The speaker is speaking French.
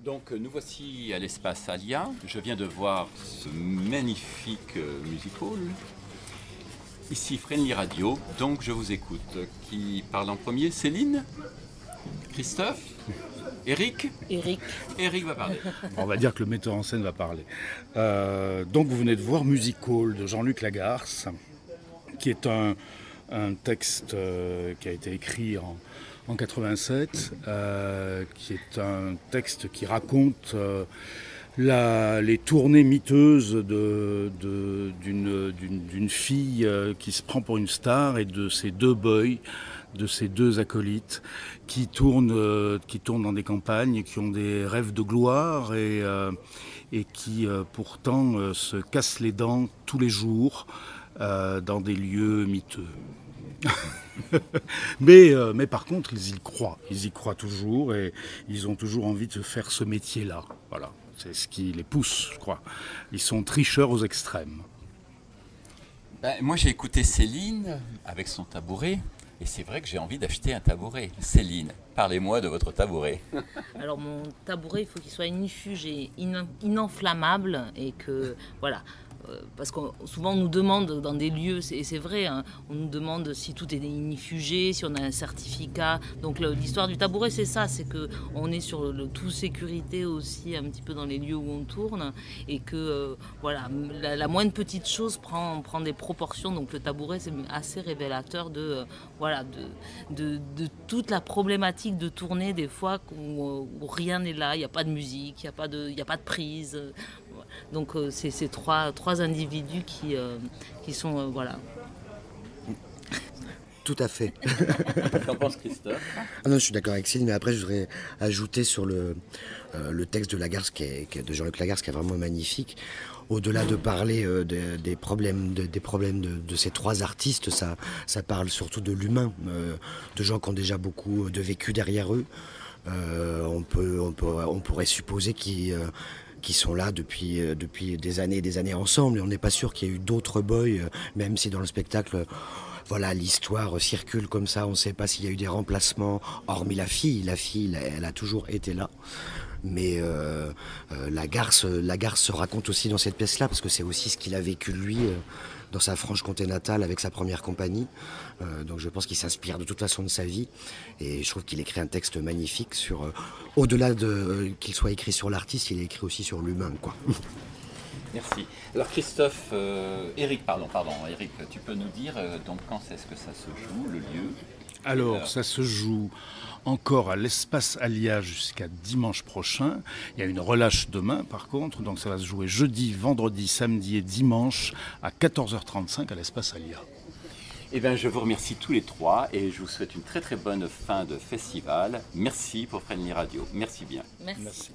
Donc nous voici à l'espace Alia. Je viens de voir ce magnifique music hall. Ici Friendly Radio, donc je vous écoute. Qui parle en premier? Céline? Christophe? Eric? Eric va parler. On va dire que le metteur en scène va parler. Donc vous venez de voir Music Hall de Jean-Luc Lagarce, qui est un texte qui a été écrit en 87, qui est un texte qui raconte les tournées miteuses d'une fille qui se prend pour une star et de ses deux boys, de ses deux acolytes qui tournent dans des campagnes, qui ont des rêves de gloire et qui pourtant se cassent les dents tous les jours dans des lieux miteux. mais par contre, ils y croient toujours et ils ont toujours envie de faire ce métier-là. Voilà, c'est ce qui les pousse, je crois. Ils sont tricheurs aux extrêmes. Moi j'ai écouté Céline avec son tabouret. Et c'est vrai que j'ai envie d'acheter un tabouret. Céline, parlez-moi de votre tabouret. Alors mon tabouret, il faut qu'il soit ignifuge et inenflammable et que, voilà, parce que souvent on nous demande dans des lieux, et c'est vrai, hein, on nous demande si tout est ignifugé, si on a un certificat. Donc l'histoire du tabouret, c'est ça, c'est qu'on est sur le tout sécurité aussi un petit peu dans les lieux où on tourne et que voilà, la moindre petite chose prend des proportions. Donc le tabouret, c'est assez révélateur de toute la problématique de tourner des fois où rien n'est là, il n'y a pas de musique, il n'y a pas de prise. Donc c'est ces trois individus qui sont voilà. Tout à fait. Qu'en pense Christophe? Ah non, je suis d'accord avec Céline, mais après je voudrais ajouter sur le texte de Lagarce, de Jean-Luc Lagarce, qui est vraiment magnifique. Au-delà de parler des problèmes de ces trois artistes, ça parle surtout de l'humain, de gens qui ont déjà beaucoup de vécu derrière eux. On pourrait supposer qui sont là depuis des années et des années ensemble, et on n'est pas sûr qu'il y ait eu d'autres boys, même si dans le spectacle, voilà, l'histoire circule comme ça, on ne sait pas s'il y a eu des remplacements, hormis la fille, elle a toujours été là. Mais Lagarce se raconte aussi dans cette pièce-là, parce que c'est aussi ce qu'il a vécu lui dans sa Franche-Comté natale avec sa première compagnie. Donc je pense qu'il s'inspire de toute façon de sa vie. Et je trouve qu'il écrit un texte magnifique sur... au-delà qu'il soit écrit sur l'artiste, il est écrit aussi sur l'humain, quoi. Merci. Alors Christophe, Eric, Eric, tu peux nous dire donc quand est-ce que ça se joue, le lieu? Alors, ça se joue encore à l'espace Alia jusqu'à dimanche prochain. Il y a une relâche demain, par contre, donc ça va se jouer jeudi, vendredi, samedi et dimanche à 14h35 à l'espace Alia. Eh bien, je vous remercie tous les trois et je vous souhaite une très très bonne fin de festival. Merci pour Friendly Radio. Merci bien. Merci.